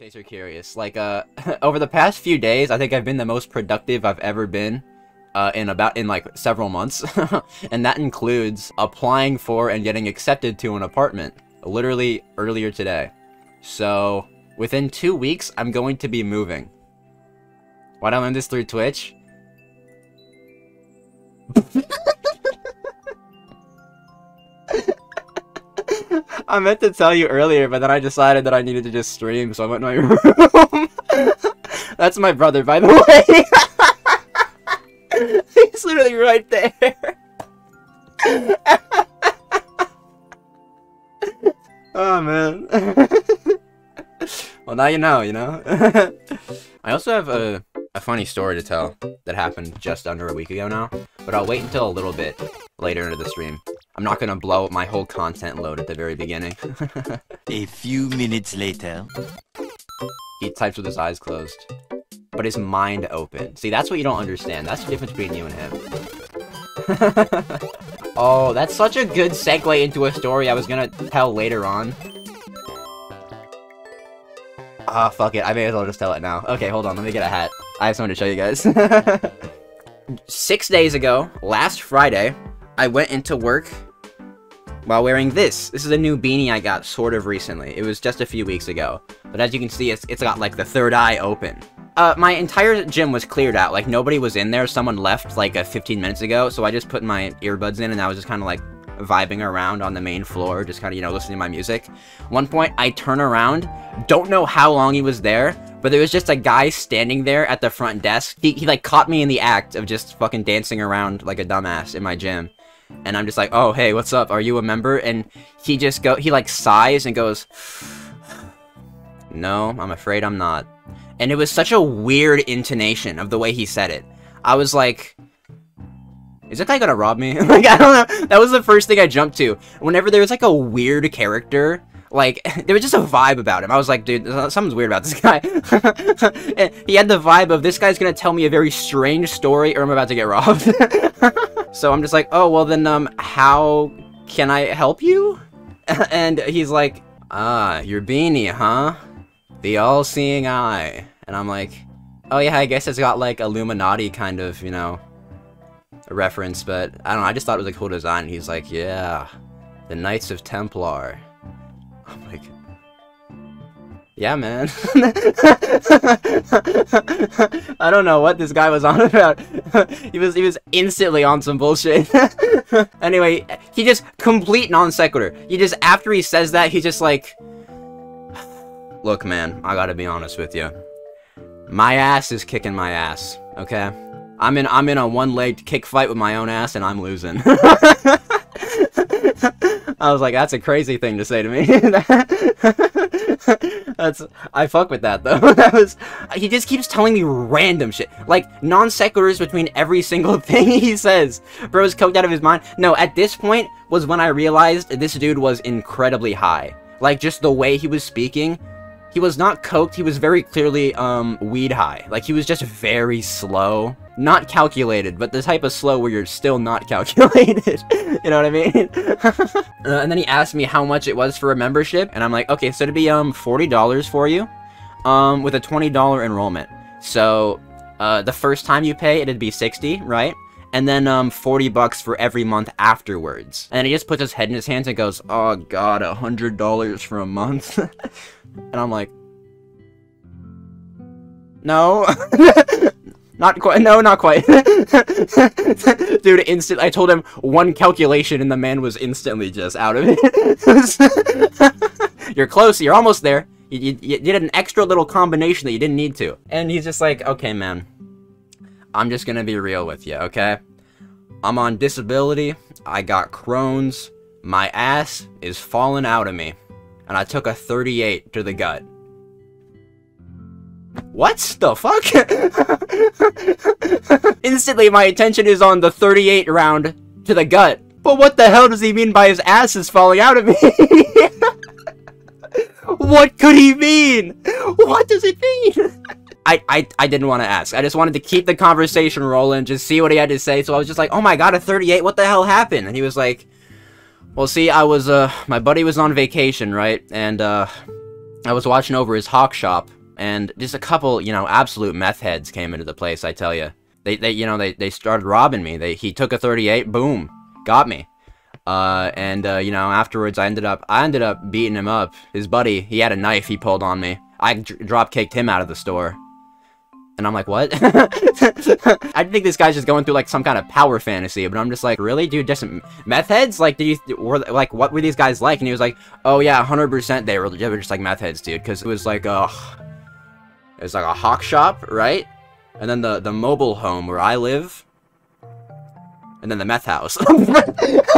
case you're curious, like, over the past few days, I think I've been the most productive I've ever been, in like, several months. And that includes applying for and getting accepted to an apartment, literally earlier today. So, within 2 weeks, I'm going to be moving. Why do I learn this through Twitch? I meant to tell you earlier, but then I decided that I needed to just stream, so I went in my room. That's my brother, by the way. He's literally right there. Oh, man. Well, now you know, I also have a funny story to tell that happened just under a week ago now, but I'll wait until a little bit later into the stream. I'm not gonna blow up my whole content load at the very beginning. A few minutes later. He types with his eyes closed, but his mind open. See, that's what you don't understand. That's the difference between you and him. Oh, that's such a good segue into a story I was gonna tell later on. Ah, fuck it. I may as well just tell it now. Okay, hold on. Let me get a hat. I have something to show you guys. 6 days ago, last Friday, I went into work while wearing this. This is a new beanie I got sort of recently. It was just a few weeks ago. But as you can see, it's got like the third eye open. My entire gym was cleared out. Like nobody was in there. Someone left like 15 minutes ago. So I just put my earbuds in and I was just kind of like vibing around on the main floor, just kind of, listening to my music. One point, I turn around, don't know how long he was there, but there was just a guy standing there at the front desk. He like caught me in the act of just fucking dancing around like a dumbass in my gym. And I'm just like, oh, hey, what's up? Are you a member? And he like sighs and goes, no, I'm afraid I'm not. And it was such a weird intonation of the way he said it. I was like, is that guy gonna rob me? Like, I don't know. That was the first thing I jumped to. Whenever there was like a weird character, like, there was just a vibe about him. I was like, dude, something's weird about this guy. He had the vibe of, this guy's gonna tell me a very strange story or I'm about to get robbed. So I'm just like, oh, well then, how can I help you? And he's like, ah, your beanie, huh? The all-seeing eye. And I'm like, oh yeah, I guess it's got like Illuminati kind of, a reference, but I don't know, I just thought it was a cool design. And he's like, yeah, the Knights of Templar. I'm like, yeah, man. I don't know what this guy was on about. He was instantly on some bullshit. Anyway, he just complete non sequitur. After he says that, he's just like, look, man, I gotta be honest with you. My ass is kicking my ass, okay? I'm in a one-legged kick fight with my own ass and I'm losing. I was like, that's a crazy thing to say to me. I fuck with that though. He just keeps telling me random shit. Like, non sequiturs between every single thing he says. Bro's coked out of his mind. No, at this point was when I realized this dude was incredibly high. Like, just the way he was speaking. He was not coked, he was very clearly, weed high. Like, he was just very slow. Not calculated, but the type of slow where you're still not calculated. You know what I mean? And then he asked me how much it was for a membership, and I'm like, okay, so it'd be, $40 for you, with a $20 enrollment. So, the first time you pay, it'd be $60, right? And then, $40 for every month afterwards. And he just puts his head in his hands and goes, oh god, $100 for a month? And I'm like, no. Not quite. No, not quite. Dude, I told him one calculation and the man was instantly just out of it. You're close. You're almost there. You did an extra little combination that you didn't need to. And he's just like, okay, man. I'm just gonna be real with you, okay? I'm on disability. I got Crohn's. My ass is falling out of me. And I took a 38 to the gut. What the fuck? Instantly, my attention is on the 38 round to the gut. But what the hell does he mean by his ass is falling out of me? What could he mean? What does it mean? I didn't want to ask. I just wanted to keep the conversation rolling, just see what he had to say. So I was just like, oh my god, a 38? What the hell happened? And he was like, well, see, I was, my buddy was on vacation, right? And, I was watching over his hawk shop, and just a couple, you know, absolute meth heads came into the place, I tell you. They started robbing me. He took a 38, boom, got me. You know, afterwards I ended up beating him up. His buddy, he had a knife he pulled on me. I drop-kicked him out of the store. And I'm like, what? I think this guy's just going through, like, some kind of power fantasy, but I'm just like, really? Dude, just meth heads? Like, what were these guys like? And he was like, oh yeah, 100% they were just like meth heads, dude, because it was like a hawk shop, right? And then the mobile home where I live, and then the meth house. I'm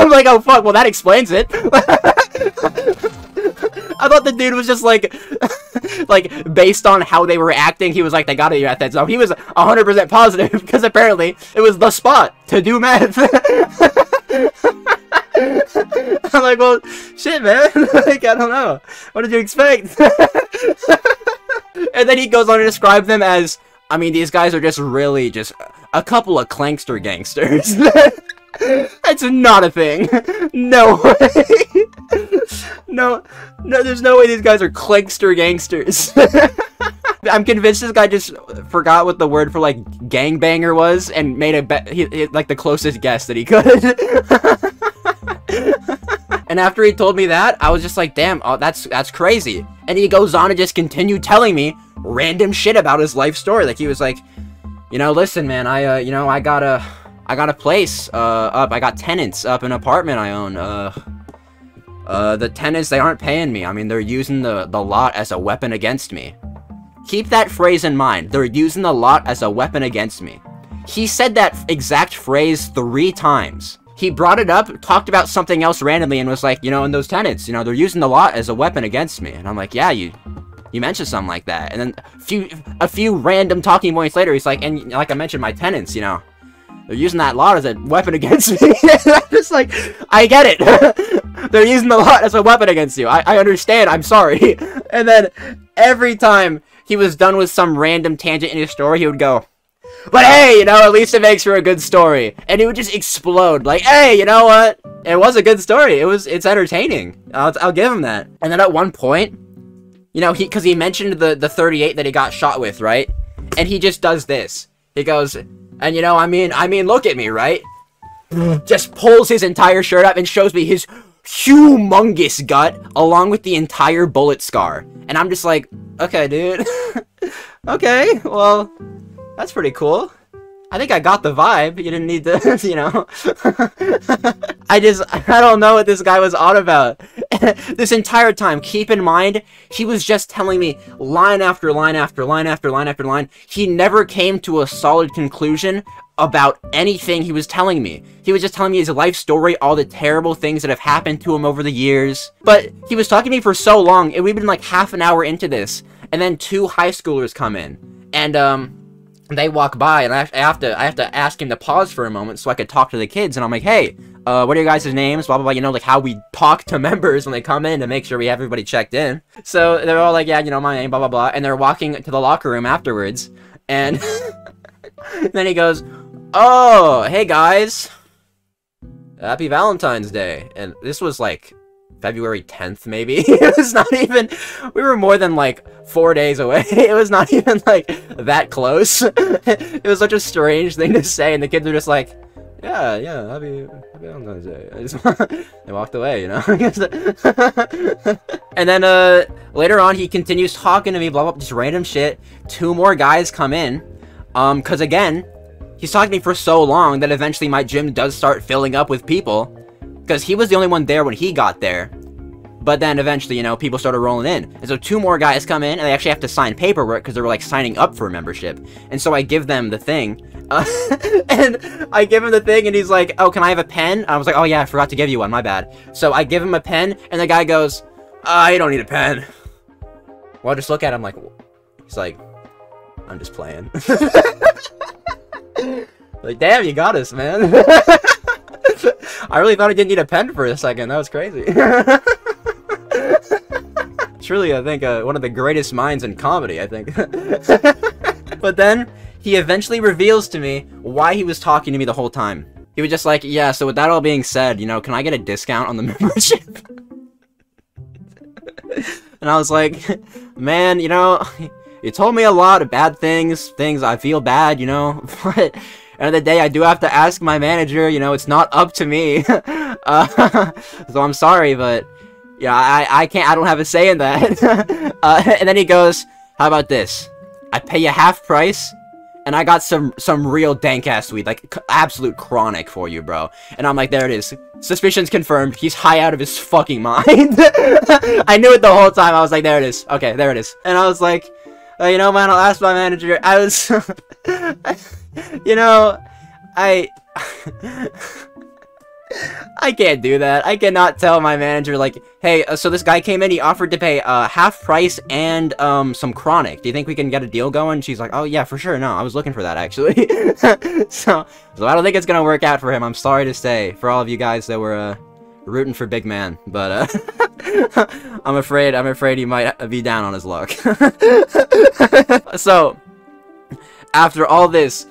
like, oh fuck, well that explains it. I thought the dude was just like, like, based on how they were acting, he was like, they gotta be meth heads. No, he was 100% positive, because apparently it was the spot to do meth. I'm like, well, shit, man. Like, I don't know. What did you expect? And then he goes on to describe them as, I mean, these guys are just really just a couple of clankster gangsters. That's not a thing. No way. No, there's no way these guys are clankster gangsters. I'm convinced this guy just forgot what the word for, like, gangbanger was and made like, the closest guess that he could. And after he told me that, I was just like, damn, oh, that's crazy. And he goes on to just continue telling me random shit about his life story. Like, he was like, you know, listen, man, you know, I got a place, up, I got tenants up, an apartment I own, the tenants, they aren't paying me. I mean, they're using the lot as a weapon against me. Keep that phrase in mind. They're using the lot as a weapon against me. He said that exact phrase 3 times. He brought it up, talked about something else randomly, and was like, you know, and those tenants, you know, they're using the lot as a weapon against me. And I'm like, yeah, you mentioned something like that. And then a few random talking points later, he's like, and like I mentioned, my tenants, you know, they're using that lot as a weapon against me. I'm just like, I get it. They're using the lot as a weapon against you. I understand. I'm sorry. And then every time he was done with some random tangent in his story, he would go, but hey, you know, at least it makes for a good story. And he would just explode. Like, hey, you know what? It was a good story. It's entertaining. I'll give him that. And then at one point, you know, because he mentioned the 38 that he got shot with, right? And he just does this. He goes, and you know, I mean, look at me, right? Just pulls his entire shirt up and shows me his humongous gut along with the entire bullet scar. And I'm just like, okay, dude. Okay, well, that's pretty cool. I think I got the vibe. You didn't need to, you know. I don't know what this guy was on about. This entire time, keep in mind, he was just telling me line after line after line after line after line. He never came to a solid conclusion about anything he was telling me. He was just telling me his life story, all the terrible things that have happened to him over the years. But he was talking to me for so long, and we've been like half an hour into this, and then 2 high schoolers come in, and they walk by, and I have to ask him to pause for a moment so I could talk to the kids. And I'm like, hey, what are your guys' names? Blah, blah, blah. You know, like how we talk to members when they come in to make sure we have everybody checked in. So they're all like, yeah, you know, my name, blah, blah, blah. And they're walking to the locker room afterwards. And then he goes, oh, hey, guys. Happy Valentine's Day. And this was like February 10th, maybe. It was not even, we were more than like 4 days away. It was not even like that close. It was such a strange thing to say, and the kids were just like, yeah, happy Valentine's Day. They walked away, you know. And then later on, he continues talking to me, blah, blah, just random shit. 2 more guys come in, because again, he's talking to me for so long that eventually my gym does start filling up with people, because he was the only one there when he got there. But then eventually, you know, people started rolling in. And so 2 more guys come in, and they actually have to sign paperwork because they were, like, signing up for a membership. And so I give them the thing. And I give him the thing, and he's like, oh, can I have a pen? I was like, oh, yeah, I forgot to give you one. My bad. So I give him a pen, and the guy goes, you don't need a pen. Well, I just look at him like, he's like, I'm just playing. Like, damn, you got us, man. I really thought I didn't need a pen for a second. That was crazy. Truly, I think, one of the greatest minds in comedy, I think. But then, he eventually reveals to me why he was talking to me the whole time. He was just like, yeah, so with that all being said, you know, can I get a discount on the membership? And I was like, man, you know, you told me a lot of bad things, I feel bad, you know, but at the end of the day, I do have to ask my manager, you know, it's not up to me. So I'm sorry, but yeah, I can't, I don't have a say in that. And then he goes, how about this? I pay you half price, and I got some real dank-ass weed, like, absolute chronic for you, bro. And I'm like, there it is. Suspicions confirmed. He's high out of his fucking mind. I knew it the whole time. I was like, there it is. Okay, there it is. And I was like, you know, man, I'll ask my manager. I was, you know, I can't do that. I cannot tell my manager, like, hey, so this guy came in, he offered to pay half price and some chronic. Do you think we can get a deal going? She's like, oh yeah, for sure. No, I was looking for that, actually. so I don't think it's gonna work out for him. I'm sorry to say, for all of you guys that were rooting for Big Man, but I'm afraid he might be down on his luck. So after all this,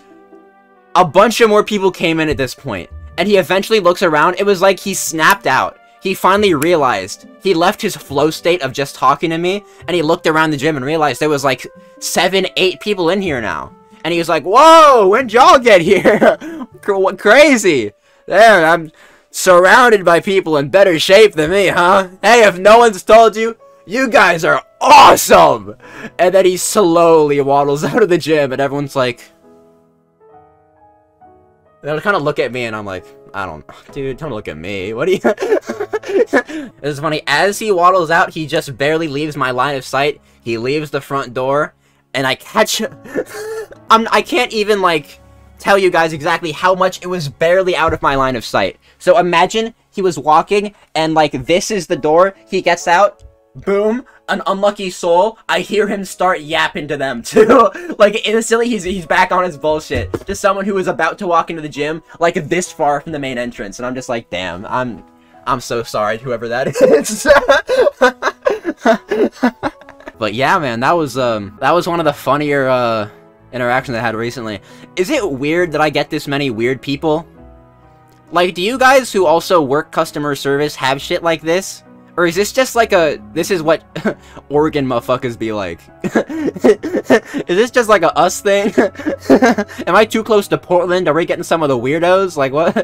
a bunch of more people came in at this point. And he eventually looks around. It was like he snapped out. He finally realized. He left his flow state of just talking to me, and he looked around the gym and realized there was like 7, 8 people in here now. And he was like, whoa, when'd y'all get here? What crazy. There, I'm surrounded by people in better shape than me, huh? Hey, if no one's told you, you guys are awesome! And then he slowly waddles out of the gym, and everyone's like... They'll kind of look at me, and I'm like, dude, don't look at me. What do you... It's funny, as he waddles out, he just barely leaves my line of sight. He leaves the front door, and I catch... I can't even, like, tell you guys exactly how much it was barely out of my line of sight. So imagine he was walking, and, like, this is the door. He gets out, boom, an unlucky soul. I hear him start yapping to them too. Like instantly he's back on his bullshit. Just someone who was about to walk into the gym like this far from the main entrance, and I'm just like, damn, I'm so sorry, whoever that is. But yeah, man, that was one of the funnier interactions I had recently. Is it weird that I get this many weird people? Like, do you guys who also work customer service have shit like this? Or is this just like this is what Oregon motherfuckers be like? Is this just like a us thing? Am I too close to Portland? Are we getting some of the weirdos? Like, what?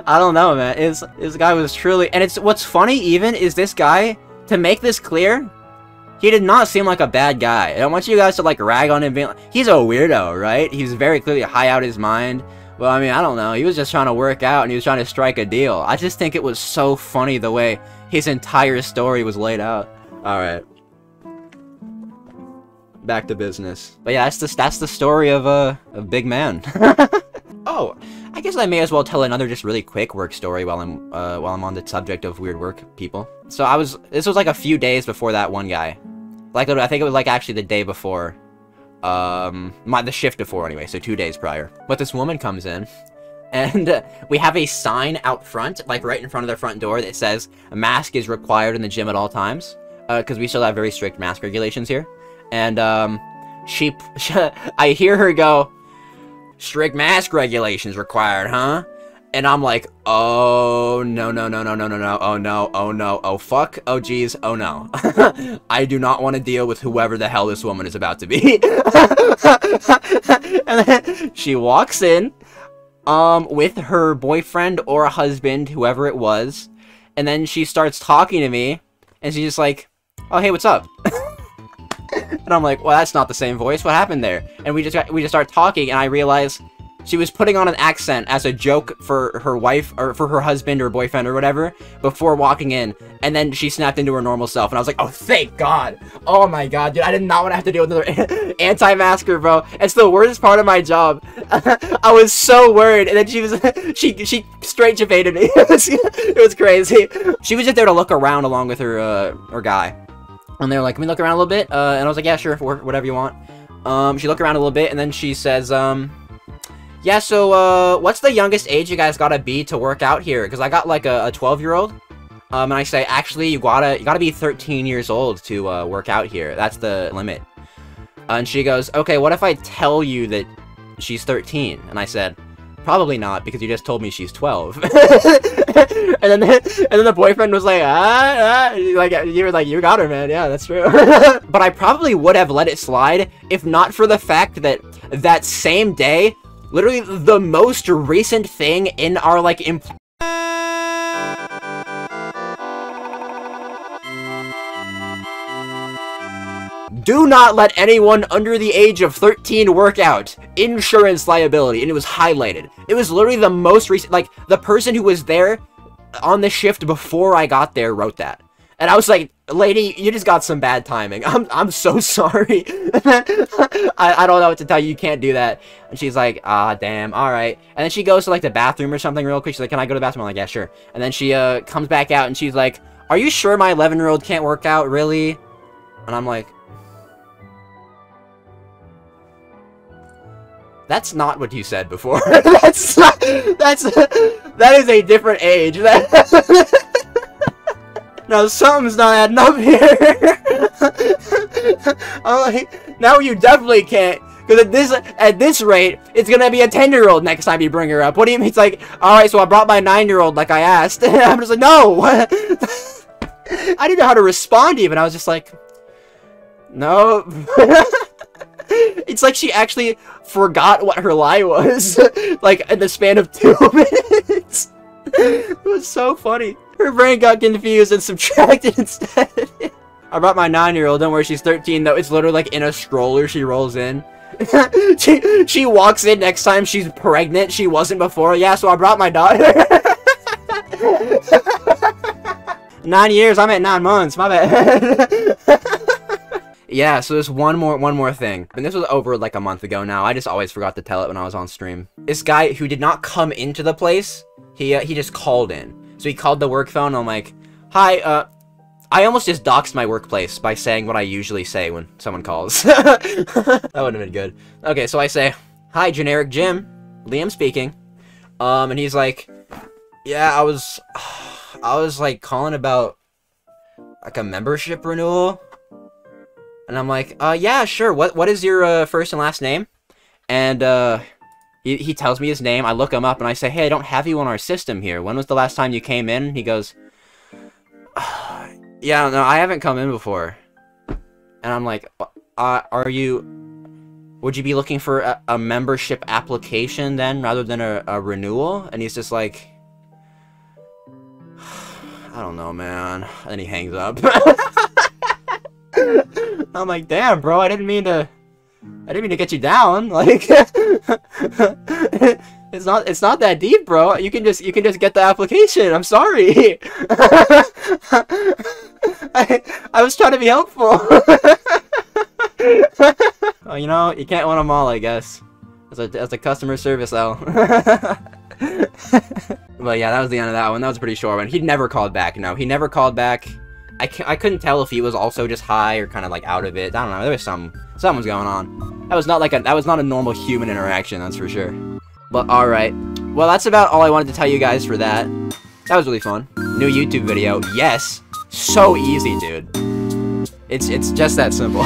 I don't know, man. This guy was truly... And what's funny, even, is this guy, to make this clear, he did not seem like a bad guy. I don't want you guys to, like, rag on him being like... He's a weirdo, right? He's very clearly high out his mind. Well, I mean, I don't know. He was just trying to work out, and he was trying to strike a deal. I just think it was so funny the way his entire story was laid out. Alright. Back to business. But yeah, that's the story of Big Man. Oh, I guess I may as well tell another just really quick work story while I'm on the subject of weird work people. So this was like a few days before that one guy. Like, I think it was like actually the day before. The shift before anyway, so 2 days prior. But this woman comes in, and we have a sign out front, like right in front of the front door, that says a mask is required in the gym at all times, because we still have very strict mask regulations here. And I hear her go, strict mask regulations required, huh? And I'm like, oh, no, oh no, oh fuck, oh geez, oh no. I do not want to deal with whoever the hell this woman is about to be. And then she walks in, with her boyfriend or husband, whoever it was, and then she starts talking to me, and she's just like, oh hey, what's up? And I'm like, well, that's not the same voice, what happened there? And we just start talking, and I realize she was putting on an accent as a joke for her wife, or for her husband or boyfriend or whatever, before walking in, and then she snapped into her normal self, and I was like, oh, thank God. Oh my God, dude, I did not want to have to deal with another anti-masker, bro. It's the worst part of my job. I was so worried, and then she straight debated me. It was crazy. She was just there to look around along with her guy. And they were like, can we look around a little bit? And I was like, yeah, sure, whatever you want. She looked around a little bit, and then she says, yeah, so, what's the youngest age you guys gotta be to work out here? Because I got, like, a 12-year-old. And I say, actually, you gotta be 13 years old to, work out here. That's the limit. And she goes, okay, what if I tell you that she's 13? And I said, Probably not, because you just told me she's 12. and then the boyfriend was like, like, you were like, you got her, man. Yeah, that's true. But I probably would have let it slide if not for the fact that that same day, literally the most recent thing in our, like, do not let anyone under the age of 13 work out. Insurance liability. And it was highlighted. It was literally the most recent, like, the person who was there on the shift before I got there wrote that. And I was like, lady, you just got some bad timing. I'm so sorry. I don't know what to tell you. You can't do that. And she's like, ah, damn, alright. And then she goes to, like, the bathroom or something real quick. She's like, can I go to the bathroom? I'm like, yeah, sure. And then she comes back out and she's like, are you sure my 11-year-old can't work out, really? And I'm like, that's not what you said before. That is a different age. No, something's not adding up here. I'm like, no, you definitely can't. Because at this rate, it's gonna be a 10-year-old next time you bring her up. What do you mean? It's like, alright, so I brought my 9-year-old like I asked. I'm just like, no. I didn't know how to respond even. I was just like, no. It's like she actually forgot what her lie was, like, in the span of 2 minutes. It was so funny. Her brain got confused and subtracted instead. I brought my 9-year-old, don't worry, she's 13, though. It's literally like in a stroller she rolls in. she walks in next time she's pregnant. She wasn't before. Yeah, so I brought my daughter. 9 years, I'm at 9 months, my bad. Yeah, so there's one more thing. And this was over like a month ago now. I just always forgot to tell it when I was on stream. This guy who did not come into the place, he just called in. So he called the work phone and I'm like, hi, I almost just doxed my workplace by saying what I usually say when someone calls. That would have been good. Okay, so I say, hi, generic Jim. Liam speaking. And he's like, yeah, I was like calling about like a membership renewal. And I'm like, yeah, sure. What is your first and last name? And he tells me his name. I look him up and I say, hey, I don't have you on our system here. When was the last time you came in? He goes, yeah, no, I haven't come in before. And I'm like, would you be looking for a membership application then rather than a renewal? And he's just like, I don't know, man. And then he hangs up. I'm like, damn, bro, I didn't mean to get you down. Like, it's not that deep, bro. You can just get the application. I'm sorry. I was trying to be helpful. Oh, you know, you can't win them all, I guess. As a customer service L. But yeah, that was the end of that one. That was a pretty short one. He never called back. No, he never called back. I couldn't tell if he was also just high or kind of like out of it. I don't know. There was something was going on. That was not a normal human interaction, that's for sure. But all right. Well, that's about all I wanted to tell you guys for that. That was really fun. New YouTube video. Yes. So easy, dude. It's just that simple.